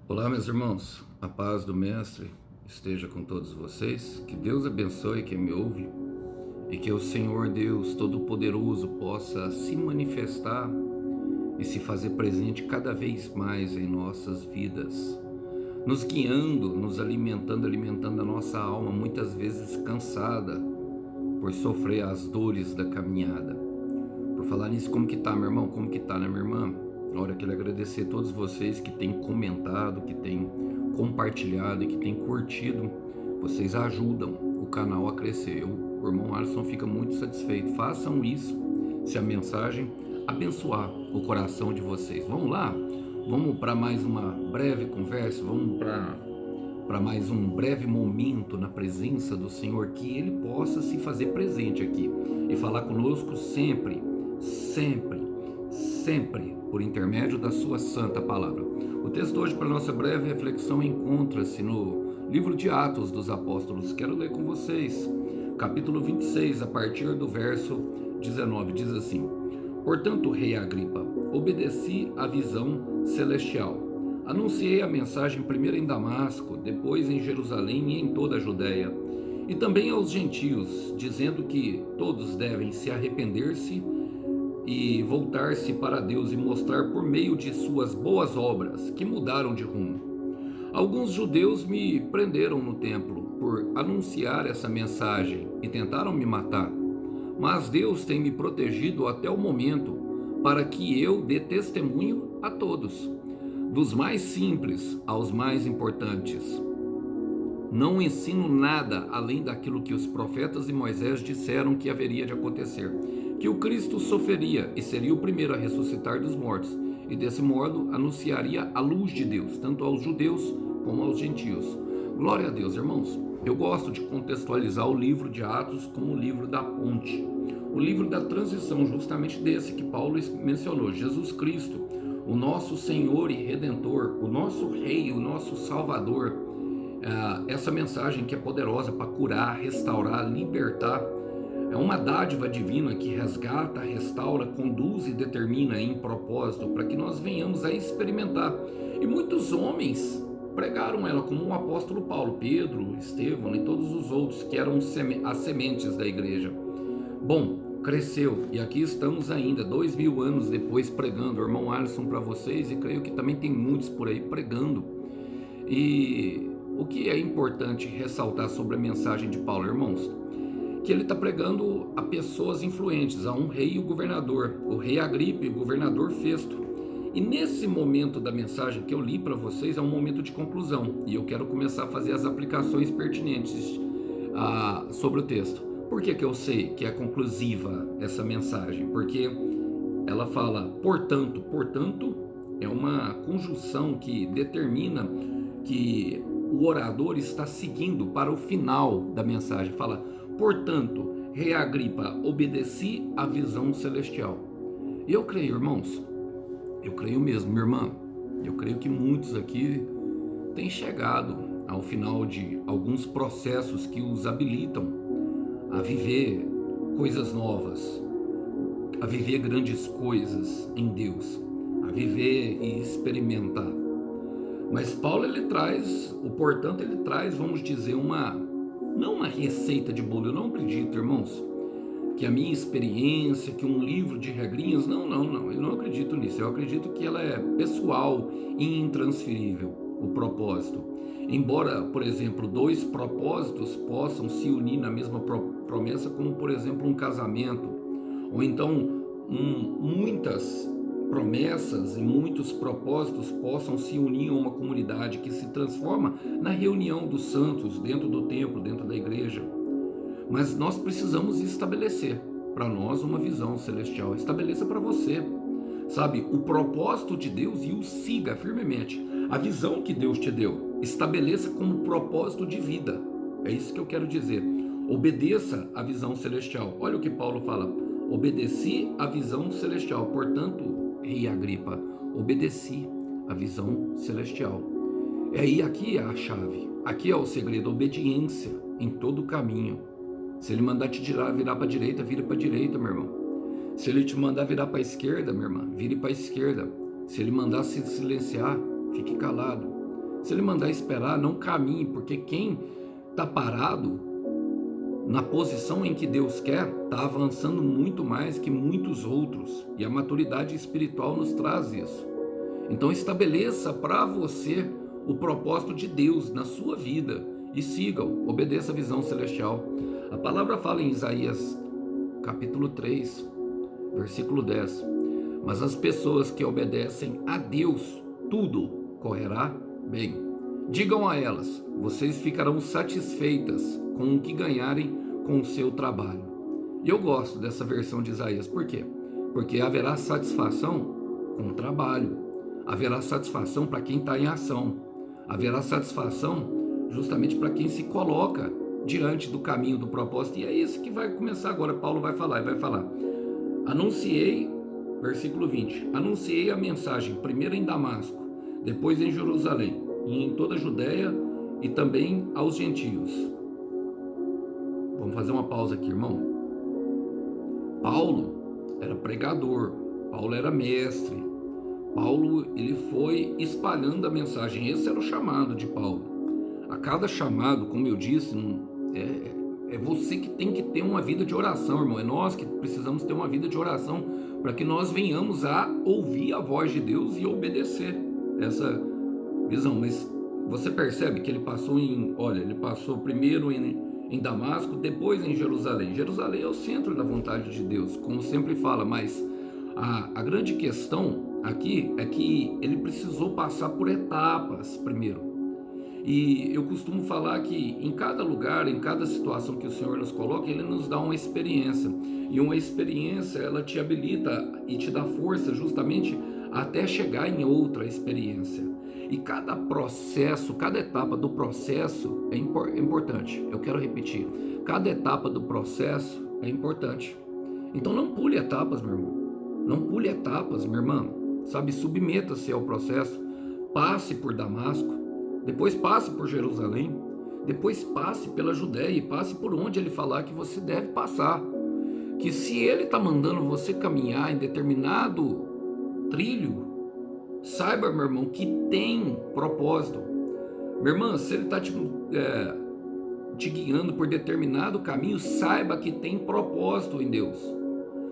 Olá, meus irmãos, a paz do Mestre esteja com todos vocês, que Deus abençoe quem me ouve e que o Senhor Deus Todo-Poderoso possa se manifestar e se fazer presente cada vez mais em nossas vidas, nos guiando, nos alimentando a nossa alma, muitas vezes cansada por sofrer as dores da caminhada. Por falar nisso, como que tá, meu irmão? Como que tá, né, minha irmã? Olha, eu quero agradecer a todos vocês que têm comentado, que têm compartilhado e que têm curtido. Vocês ajudam o canal a crescer. O irmão Alisson fica muito satisfeito. Façam isso se a mensagem abençoar o coração de vocês. Vamos lá? Vamos para mais uma breve conversa, vamos para mais um breve momento na presença do Senhor, que Ele possa se fazer presente aqui e falar conosco sempre, sempre, sempre, por intermédio da sua santa palavra. O texto hoje para nossa breve reflexão encontra-se no livro de Atos dos Apóstolos. Quero ler com vocês, capítulo 26, a partir do verso 19, diz assim: Portanto, rei Agripa, obedeci à visão celestial. Anunciei a mensagem primeiro em Damasco, depois em Jerusalém e em toda a Judéia, e também aos gentios, dizendo que todos devem se arrepender-se e voltar-se para Deus e mostrar por meio de suas boas obras que mudaram de rumo. Alguns judeus me prenderam no templo por anunciar essa mensagem e tentaram me matar, mas Deus tem me protegido até o momento para que eu dê testemunho a todos, dos mais simples aos mais importantes. Não ensino nada além daquilo que os profetas e Moisés disseram que haveria de acontecer, que o Cristo sofreria e seria o primeiro a ressuscitar dos mortos, e desse modo anunciaria a luz de Deus, tanto aos judeus como aos gentios. Glória a Deus, irmãos. Eu gosto de contextualizar o livro de Atos como o livro da ponte, o livro da transição, justamente desse que Paulo mencionou, Jesus Cristo, o nosso Senhor e Redentor, o nosso Rei, o nosso Salvador. Essa mensagem que é poderosa para curar, restaurar, libertar, é uma dádiva divina que resgata, restaura, conduz e determina em propósito para que nós venhamos a experimentar. E muitos homens pregaram ela, como o apóstolo Paulo, Pedro, Estevão e todos os outros que eram as sementes da igreja. Bom, cresceu e aqui estamos ainda, 2000 anos depois, pregando. O irmão Alisson para vocês, e creio que também tem muitos por aí pregando. E o que é importante ressaltar sobre a mensagem de Paulo, irmãos? Que ele está pregando a pessoas influentes, a um rei e o governador, o rei Agripa e o governador Festo. E nesse momento da mensagem que eu li para vocês é um momento de conclusão, e eu quero começar a fazer as aplicações pertinentes sobre o texto. Por que eu sei que é conclusiva essa mensagem? Porque ela fala, portanto é uma conjunção que determina que o orador está seguindo para o final da mensagem. Fala, portanto, rei Agripa, obedeci à visão celestial. E eu creio, irmãos, eu creio mesmo, minha irmã, eu creio que muitos aqui têm chegado ao final de alguns processos que os habilitam a viver coisas novas, a viver grandes coisas em Deus, a viver e experimentar. Mas Paulo ele traz, vamos dizer, não uma receita de bolo. Eu não acredito, irmãos, que a minha experiência, que um livro de regrinhas, não, eu não acredito nisso. Eu acredito que ela é pessoal e intransferível, o propósito. Embora, por exemplo, dois propósitos possam se unir na mesma promessa, como por exemplo um casamento, ou então muitas promessas e muitos propósitos possam se unir a uma comunidade que se transforma na reunião dos santos dentro do templo, dentro da igreja. Mas nós precisamos estabelecer para nós uma visão celestial. Estabeleça para você, sabe, o propósito de Deus e o siga firmemente. A visão que Deus te deu, estabeleça como propósito de vida. É isso que eu quero dizer. Obedeça à visão celestial. Olha o que Paulo fala. Obedeci à visão celestial. Portanto, rei Agripa, obedeci à visão celestial. Aqui é a chave. Aqui é o segredo, obediência em todo o caminho. Se ele mandar te virar para a direita, vira para a direita, meu irmão. Se ele te mandar virar para a esquerda, minha irmã, vire para a esquerda. Se ele mandar se silenciar, fique calado. Se ele mandar esperar, não caminhe, porque quem está parado na posição em que Deus quer, está avançando muito mais que muitos outros. E a maturidade espiritual nos traz isso. Então estabeleça para você o propósito de Deus na sua vida e siga-o, obedeça a visão celestial. A palavra fala em Isaías capítulo 3, versículo 10. Mas as pessoas que obedecem a Deus, tudo correrá bem. Digam a elas, vocês ficarão satisfeitas com o que ganharem com o seu trabalho. E eu gosto dessa versão de Isaías, por quê? Porque haverá satisfação com o trabalho, haverá satisfação para quem está em ação, haverá satisfação justamente para quem se coloca diante do caminho do propósito. E é isso que vai começar agora. Paulo vai falar, anunciei, versículo 20, anunciei a mensagem, primeiro em Damasco, depois em Jerusalém, e em toda a Judéia e também aos gentios. Vamos fazer uma pausa aqui, irmão. Paulo era pregador, Paulo era mestre, Paulo ele foi espalhando a mensagem. Esse era o chamado de Paulo. A cada chamado, como eu disse, é você que tem que ter uma vida de oração, irmão. É nós que precisamos ter uma vida de oração para que nós venhamos a ouvir a voz de Deus e obedecer essa visão. Mas você percebe que ele passou primeiro em Damasco, depois em Jerusalém. Jerusalém é o centro da vontade de Deus, como sempre fala, mas a grande questão aqui é que ele precisou passar por etapas primeiro. E eu costumo falar que em cada lugar, em cada situação que o Senhor nos coloca, Ele nos dá uma experiência. E uma experiência, ela te habilita e te dá força justamente até chegar em outra experiência. E cada processo, cada etapa do processo é importante. Eu quero repetir. Cada etapa do processo é importante. Então não pule etapas, meu irmão. Não pule etapas, minha irmã. Sabe, submeta-se ao processo. Passe por Damasco. Depois passe por Jerusalém, depois passe pela Judéia e passe por onde ele falar que você deve passar. Que se ele está mandando você caminhar em determinado trilho, saiba, meu irmão, que tem propósito. Minha irmã, se ele está te guiando por determinado caminho, saiba que tem propósito em Deus.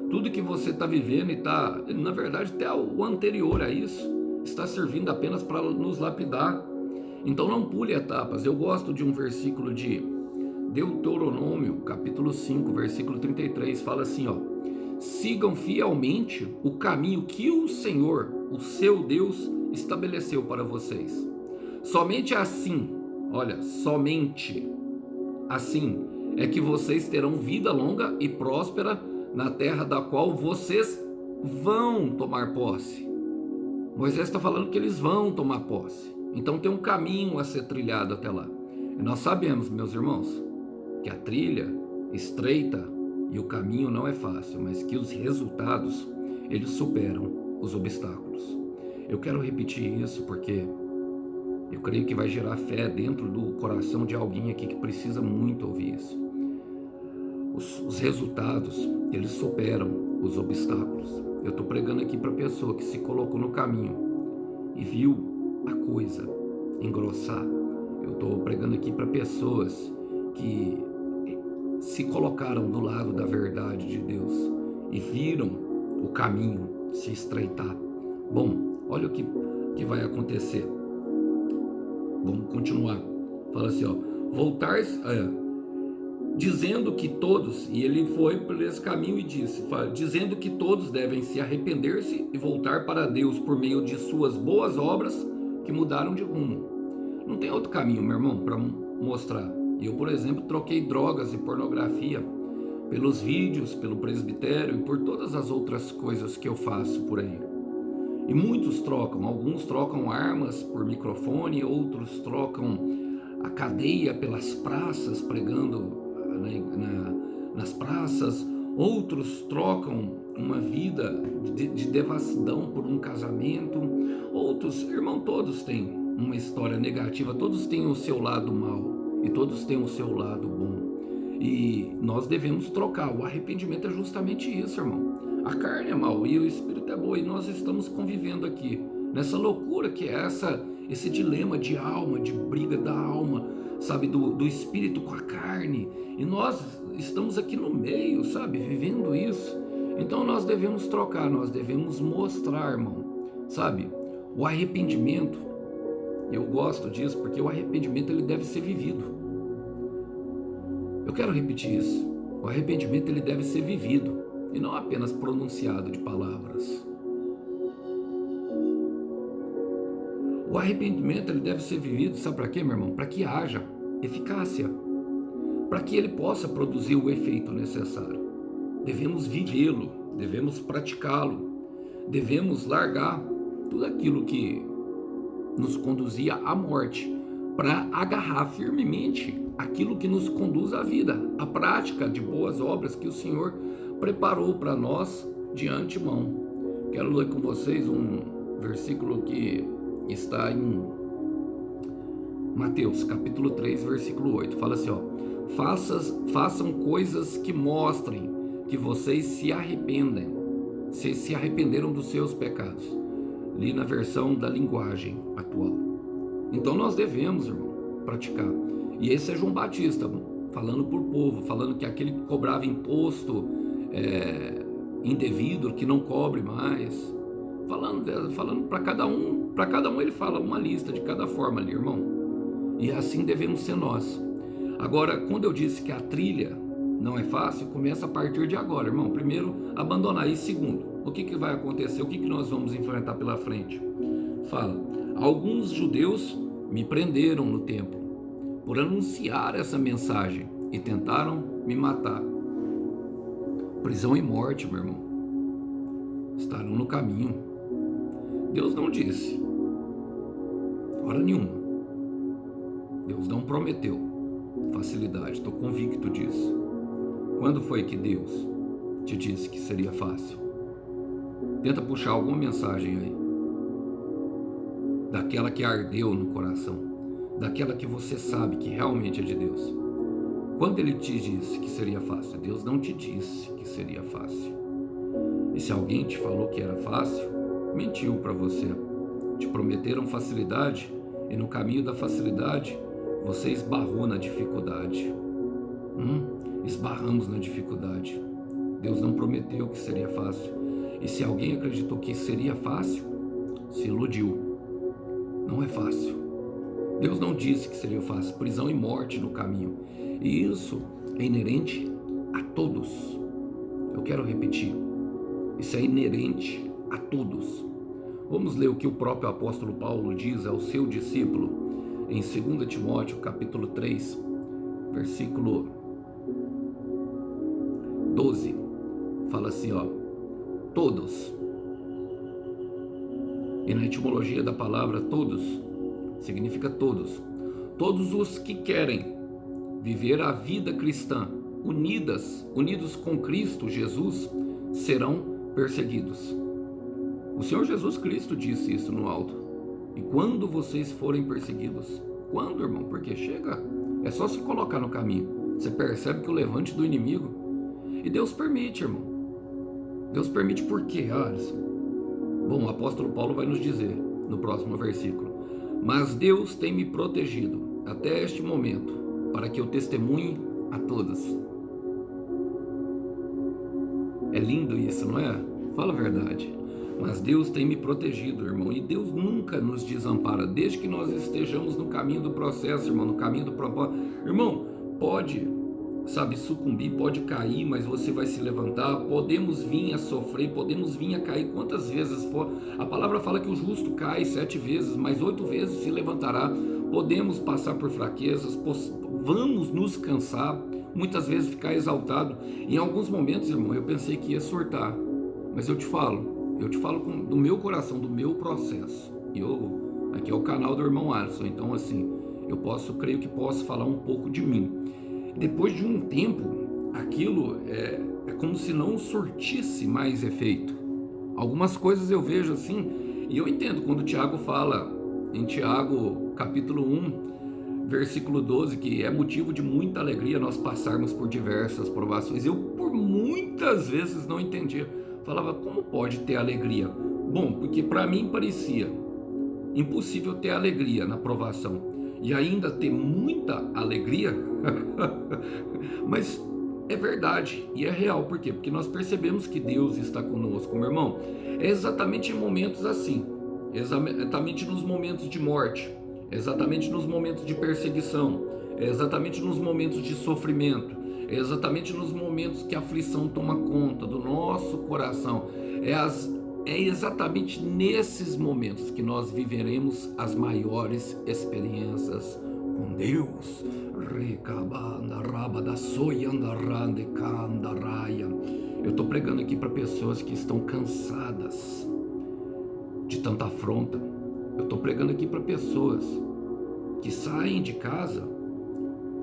Tudo que você está vivendo e está, na verdade, até o anterior a isso, está servindo apenas para nos lapidar. Então não pule etapas. Eu gosto de um versículo de Deuteronômio, capítulo 5, versículo 33, fala assim, sigam fielmente o caminho que o Senhor, o seu Deus, estabeleceu para vocês. Somente assim é que vocês terão vida longa e próspera na terra da qual vocês vão tomar posse. Moisés está falando que eles vão tomar posse. Então tem um caminho a ser trilhado até lá. E nós sabemos, meus irmãos, que a trilha estreita e o caminho não é fácil, mas que os resultados, eles superam os obstáculos. Eu quero repetir isso porque eu creio que vai gerar fé dentro do coração de alguém aqui que precisa muito ouvir isso. Os resultados, eles superam os obstáculos. Eu estou pregando aqui para a pessoa que se colocou no caminho e viu a coisa engrossar. Eu estou pregando aqui para pessoas que se colocaram do lado da verdade de Deus e viram o caminho se estreitar. Bom, olha o que vai acontecer. Vamos continuar. Fala assim, dizendo que todos, e ele foi por esse caminho e disse, dizendo que todos devem se arrepender-se e voltar para Deus por meio de suas boas obras que mudaram de rumo. Não tem outro caminho, meu irmão, para mostrar. Eu, por exemplo, troquei drogas e pornografia pelos vídeos, pelo presbitério e por todas as outras coisas que eu faço por aí. E muitos trocam, alguns trocam armas por microfone, outros trocam a cadeia pelas praças, pregando nas praças, outros trocam uma vida de devassidão por um casamento, outros, irmão, todos têm uma história negativa, todos têm o seu lado mal e todos têm o seu lado bom, e nós devemos trocar. O arrependimento é justamente isso, irmão. A carne é mal e o espírito é bom, e nós estamos convivendo aqui nessa loucura que é essa esse dilema de alma, de briga da alma, sabe, do espírito com a carne, e nós estamos aqui no meio, sabe, vivendo isso. Então nós devemos trocar, nós devemos mostrar, irmão, sabe, o arrependimento. Eu gosto disso porque o arrependimento ele deve ser vivido. Eu quero repetir isso. O arrependimento ele deve ser vivido e não apenas pronunciado de palavras. O arrependimento ele deve ser vivido, sabe para quê, meu irmão? Para que haja eficácia, para que ele possa produzir o efeito necessário. Devemos vivê-lo, devemos praticá-lo, devemos largar tudo aquilo que nos conduzia à morte, para agarrar firmemente aquilo que nos conduz à vida, a prática de boas obras que o Senhor preparou para nós de antemão. Quero ler com vocês um versículo que está em Mateus, capítulo 3, versículo 8. Fala assim, ó: façam coisas que mostrem que vocês se arrependeram dos seus pecados. Li na versão da linguagem atual. Então nós devemos, irmão, praticar. E esse é João Batista falando por povo, falando que aquele que cobrava imposto indevido, que não cobre mais, falando para cada um ele fala uma lista de cada forma ali, irmão. E assim devemos ser nós. Agora, quando eu disse que a trilha não é fácil, começa a partir de agora, irmão. Primeiro, abandonar. E segundo, o que vai acontecer? O que nós vamos enfrentar pela frente? Fala: alguns judeus me prenderam no templo por anunciar essa mensagem e tentaram me matar. Prisão e morte, meu irmão, estarão no caminho. Deus não disse, hora nenhuma. Deus não prometeu facilidade, estou convicto disso. Quando foi que Deus te disse que seria fácil? Tenta puxar alguma mensagem aí, daquela que ardeu no coração, daquela que você sabe que realmente é de Deus. Quando Ele te disse que seria fácil? Deus não te disse que seria fácil. E se alguém te falou que era fácil, mentiu para você. Te prometeram facilidade e no caminho da facilidade você esbarrou na dificuldade. Esbarramos na dificuldade. Deus não prometeu que seria fácil. E se alguém acreditou que seria fácil, se iludiu. Não é fácil. Deus não disse que seria fácil. Prisão e morte no caminho. E isso é inerente a todos. Eu quero repetir. Isso é inerente a todos. Vamos ler o que o próprio apóstolo Paulo diz ao seu discípulo em 2 Timóteo capítulo 3, versículo 12. Fala assim, ó: todos. E na etimologia da palavra todos, significa todos. Todos os que querem viver a vida cristã unidos com Cristo Jesus, serão perseguidos. O Senhor Jesus Cristo disse isso no alto. E quando vocês forem perseguidos? Quando, irmão? Porque chega, é só se colocar no caminho. Você percebe que o levante do inimigo, e Deus permite, irmão. Deus permite por quê, Alisson? Bom, o apóstolo Paulo vai nos dizer no próximo versículo: mas Deus tem me protegido até este momento, para que eu testemunhe a todos. É lindo isso, não é? Fala a verdade. Mas Deus tem me protegido, irmão, e Deus nunca nos desampara, desde que nós estejamos no caminho do processo, irmão, no caminho do propósito. Irmão, pode, sabe, sucumbir, pode cair, mas você vai se levantar. Podemos vir a sofrer, podemos vir a cair quantas vezes for. A palavra fala que o justo cai 7 vezes, mas 8 vezes se levantará. Podemos passar por fraquezas, vamos nos cansar, muitas vezes ficar exaltado. Em alguns momentos, irmão, eu pensei que ia surtar, mas eu te falo do meu coração, do meu processo. Aqui é o canal do irmão Alisson, então assim, creio que posso falar um pouco de mim. Depois de um tempo, aquilo é como se não surtisse mais efeito. Algumas coisas eu vejo assim, e eu entendo quando o Tiago fala, em Tiago capítulo 1, versículo 12, que é motivo de muita alegria nós passarmos por diversas provações. Eu por muitas vezes não entendia. Falava, como pode ter alegria? Bom, porque para mim parecia impossível ter alegria na provação e ainda ter muita alegria, mas é verdade e é real. Por quê? Porque nós percebemos que Deus está conosco, meu irmão. É exatamente em momentos assim, exatamente nos momentos de morte, exatamente nos momentos de perseguição, exatamente nos momentos de sofrimento, exatamente nos momentos que a aflição toma conta do nosso coração. É exatamente nesses momentos que nós viveremos as maiores experiências com Deus. Eu estou pregando aqui para pessoas que estão cansadas de tanta afronta. Eu estou pregando aqui para pessoas que saem de casa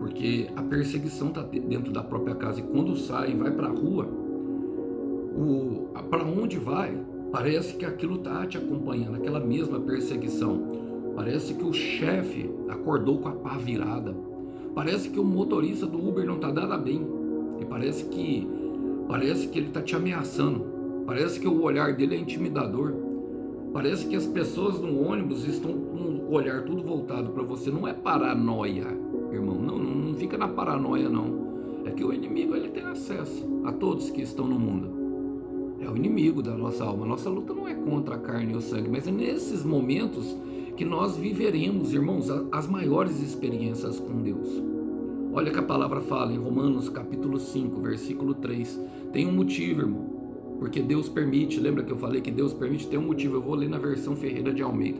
porque a perseguição está dentro da própria casa, e quando sai e vai para a rua, para onde vai, parece que aquilo está te acompanhando, aquela mesma perseguição. Parece que o chefe acordou com a pá virada, parece que o motorista do Uber não está nada bem, e parece que ele está te ameaçando, parece que o olhar dele é intimidador, parece que as pessoas no ônibus estão com o olhar tudo voltado para você. Não é paranoia, irmão, não fica na paranoia não. É que o inimigo, ele tem acesso a todos que estão no mundo. É o inimigo da nossa alma. Nossa luta não é contra a carne e o sangue, mas é nesses momentos que nós viveremos, irmãos, as maiores experiências com Deus. Olha que a palavra fala em Romanos capítulo 5, versículo 3. Tem um motivo, irmão, porque Deus permite. Lembra que eu falei que Deus permite? Tem um motivo. Eu vou ler na versão Ferreira de Almeida.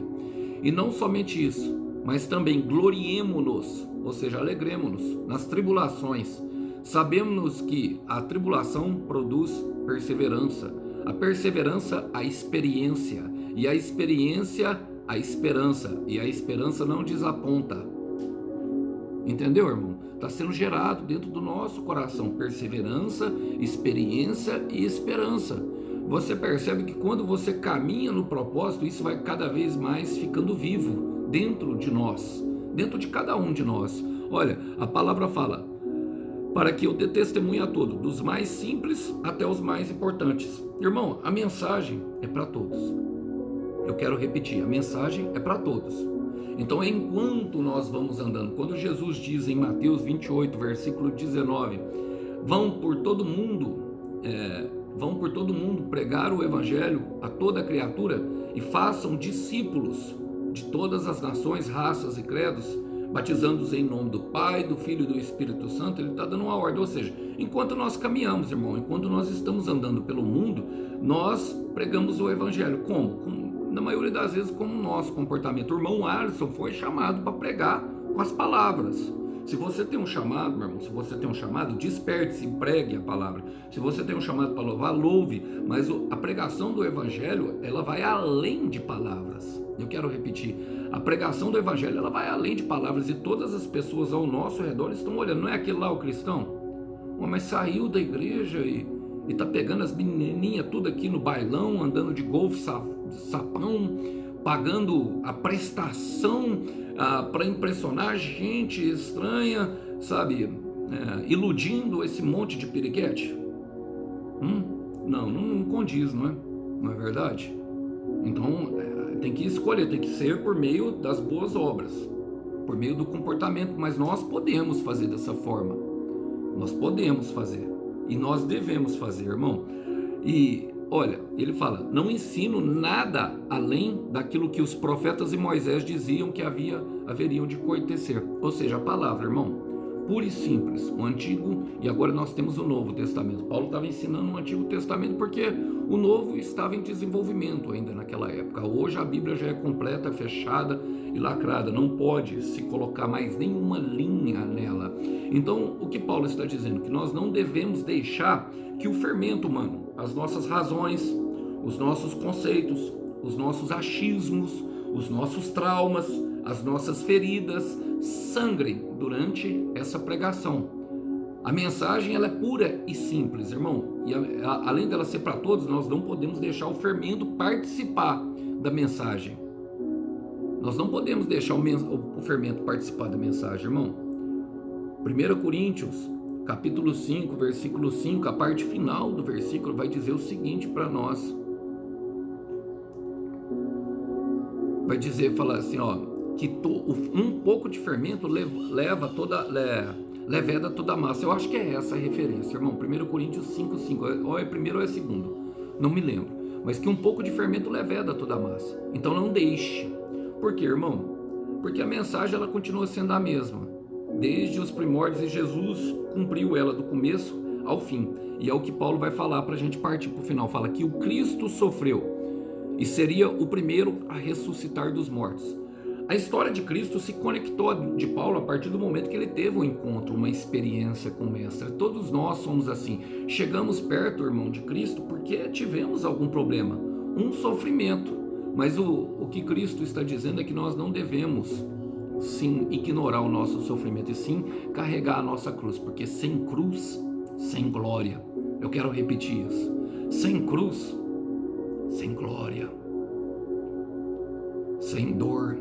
E não somente isso, mas também gloriemo-nos, ou seja, alegremo-nos nas tribulações. Sabemos que a tribulação produz perseverança, a perseverança a experiência, e a experiência a esperança, e a esperança não desaponta. Entendeu, irmão? Está sendo gerado dentro do nosso coração perseverança, experiência e esperança. Você percebe que quando você caminha no propósito, isso vai cada vez mais ficando vivo dentro de nós, dentro de cada um de nós. Olha, a palavra fala: para que eu dê testemunho a todos, dos mais simples até os mais importantes. Irmão, a mensagem é para todos. Eu quero repetir, a mensagem é para todos. Então, enquanto nós vamos andando, quando Jesus diz em Mateus 28, versículo 19, vão por todo mundo pregar o evangelho a toda criatura e façam discípulos de todas as nações, raças e credos, batizando-os em nome do Pai, do Filho e do Espírito Santo. Ele está dando uma ordem, ou seja, enquanto nós caminhamos, irmão, enquanto nós estamos andando pelo mundo, nós pregamos o evangelho. Como? Na maioria das vezes, como o nosso comportamento. O irmão Alisson foi chamado para pregar com as palavras. Se você tem um chamado, meu irmão, se você tem um chamado, desperte-se e pregue a palavra. Se você tem um chamado para louvar, louve. Mas a pregação do evangelho, ela vai além de palavras. Eu quero repetir, a pregação do evangelho, ela vai além de palavras, e todas as pessoas ao nosso redor estão olhando. Não é aquele lá o cristão? Mas saiu da igreja e tá pegando as menininhas tudo aqui no bailão, andando de golfe, sapão, pagando a prestação para impressionar gente estranha, sabe, iludindo esse monte de piriguete. Não condiz, não é verdade? Então tem que escolher, tem que ser por meio das boas obras, por meio do comportamento. Mas nós podemos fazer dessa forma, nós podemos fazer e nós devemos fazer, irmão. E olha, ele fala: não ensino nada além daquilo que os profetas e Moisés diziam que haveriam de acontecer. Ou seja, a palavra, irmão, pura e simples, o Antigo, e agora nós temos o Novo Testamento. Paulo estava ensinando o Antigo Testamento porque o Novo estava em desenvolvimento ainda naquela época. Hoje a Bíblia já é completa, fechada e lacrada, não pode se colocar mais nenhuma linha nela. Então, o que Paulo está dizendo? Que nós não devemos deixar que o fermento humano, as nossas razões, os nossos conceitos, os nossos achismos, os nossos traumas, as nossas feridas sangrem durante essa pregação. A mensagem, ela é pura e simples, irmão, e além dela ser para todos, nós não podemos deixar o fermento participar da mensagem. Nós não podemos deixar o fermento participar da mensagem, irmão. 1 Coríntios capítulo 5, versículo 5, a parte final do versículo vai dizer o seguinte para nós. vai dizer, falar assim, ó, que um pouco de fermento leveda toda a massa. Eu acho que é essa a referência, irmão. 1 Coríntios 5:5, ou é primeiro ou é segundo, não me lembro. Mas que um pouco de fermento leveda toda a massa. Então não deixe. Por quê, irmão? Porque a mensagem ela continua sendo a mesma. Desde os primórdios, e Jesus cumpriu ela do começo ao fim. E é o que Paulo vai falar para a gente partir para o final. Fala que o Cristo sofreu e seria o primeiro a ressuscitar dos mortos. A história de Cristo se conectou de Paulo a partir do momento que ele teve um encontro, uma experiência com o Mestre. Todos nós somos assim. Chegamos perto, irmão, de Cristo porque tivemos algum problema, um sofrimento. Mas o que Cristo está dizendo é que nós não devemos, sim, ignorar o nosso sofrimento e sim carregar a nossa cruz, porque sem cruz, sem glória. Eu quero repetir isso. Sem cruz, sem glória, sem dor,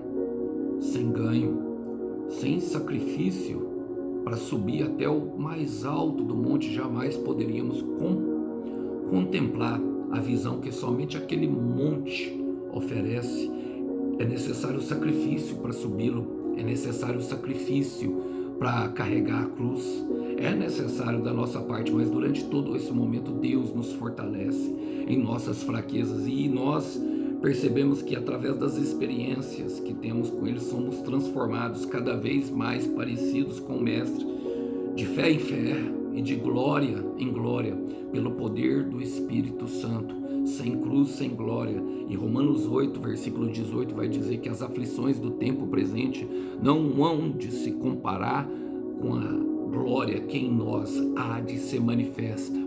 sem ganho, sem sacrifício para subir até o mais alto do monte, jamais poderíamos contemplar a visão que somente aquele monte oferece. É necessário sacrifício para subi-lo, é necessário sacrifício para carregar a cruz, é necessário da nossa parte, mas durante todo esse momento Deus nos fortalece em nossas fraquezas e nós percebemos que através das experiências que temos com Ele somos transformados cada vez mais parecidos com o Mestre, de fé em fé e de glória em glória, pelo poder do Espírito Santo. Sem cruz, sem glória. E Romanos 8, versículo 18 vai dizer que as aflições do tempo presente não hão de se comparar com a glória que em nós há de ser manifesta.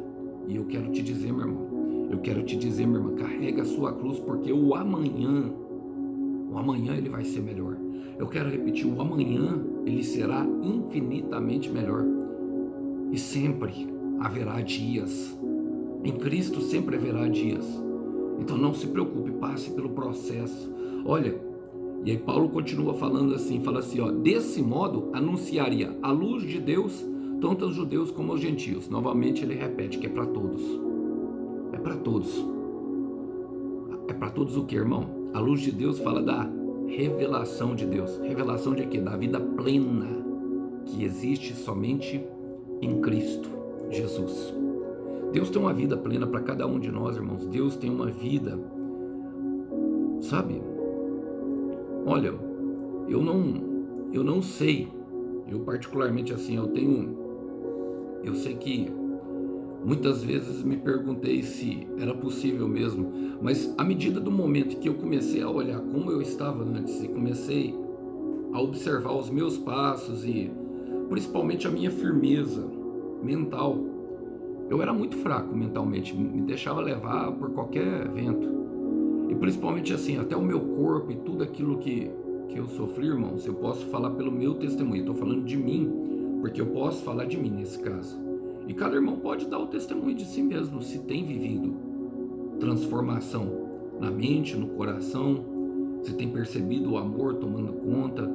E eu quero te dizer, meu irmão, carrega a sua cruz, porque o amanhã ele vai ser melhor. Eu quero repetir, o amanhã ele será infinitamente melhor. E sempre haverá dias. Em Cristo sempre haverá dias. Então não se preocupe, passe pelo processo. Olha, e aí Paulo continua falando assim, fala assim, ó, desse modo anunciaria a luz de Deus, tanto aos judeus como aos gentios. Novamente ele repete que é para todos. É para todos. É para todos o que, irmão? A luz de Deus fala da revelação de Deus. Revelação de quê? Da vida plena que existe somente em Cristo Jesus. Deus tem uma vida plena para cada um de nós, irmãos. Deus tem uma vida, sabe? Olha, eu não sei. Eu particularmente assim, eu sei que muitas vezes me perguntei se era possível mesmo, mas à medida do momento que eu comecei a olhar como eu estava antes e comecei a observar os meus passos e principalmente a minha firmeza mental, eu era muito fraco mentalmente, me deixava levar por qualquer vento. E principalmente assim, até o meu corpo e tudo aquilo que eu sofri, irmãos, eu posso falar pelo meu testemunho. Estou falando de mim, porque eu posso falar de mim nesse caso. E cada irmão pode dar o testemunho de si mesmo, se tem vivido transformação na mente, no coração, se tem percebido o amor tomando conta.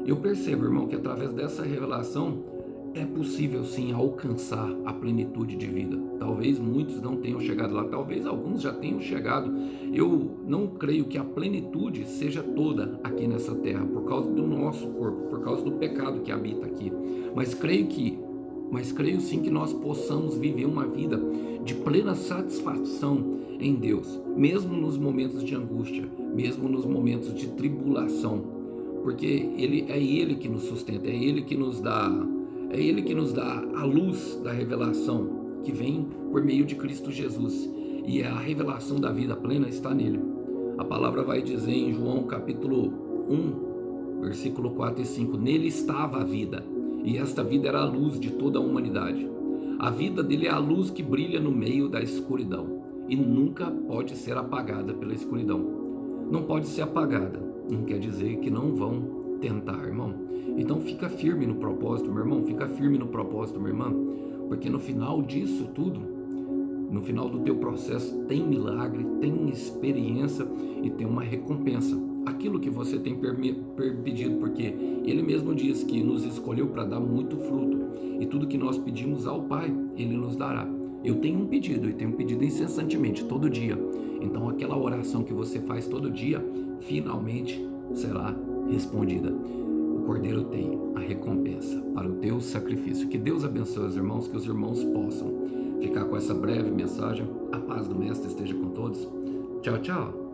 Eu percebo, irmão, que através dessa revelação é possível sim alcançar a plenitude de vida. Talvez muitos não tenham chegado lá, talvez alguns já tenham chegado. Eu não creio que a plenitude seja toda aqui nessa terra, por causa do nosso corpo, por causa do pecado que habita aqui. Mas creio sim que nós possamos viver uma vida de plena satisfação em Deus, mesmo nos momentos de angústia, mesmo nos momentos de tribulação, porque é Ele que nos sustenta, é Ele que nos dá a luz da revelação que vem por meio de Cristo Jesus, e a revelação da vida plena está nele. A palavra vai dizer em João capítulo 1, versículo 4 e 5, nele estava a vida, e esta vida era a luz de toda a humanidade. A vida dele é a luz que brilha no meio da escuridão e nunca pode ser apagada pela escuridão. Não pode ser apagada, não quer dizer que não vão tentar, irmão. Então fica firme no propósito, meu irmão, fica firme no propósito, minha irmã, porque no final disso tudo, no final do teu processo, tem milagre, tem experiência e tem uma recompensa. Aquilo que você tem pedido, porque Ele mesmo diz que nos escolheu para dar muito fruto, e tudo que nós pedimos ao Pai, Ele nos dará. Eu tenho um pedido, e tenho um pedido incessantemente, todo dia. Então aquela oração que você faz todo dia, finalmente será respondida. O Cordeiro tem a recompensa para o teu sacrifício. Que Deus abençoe os irmãos, que os irmãos possam ficar com essa breve mensagem. A paz do Mestre esteja com todos. Tchau, tchau.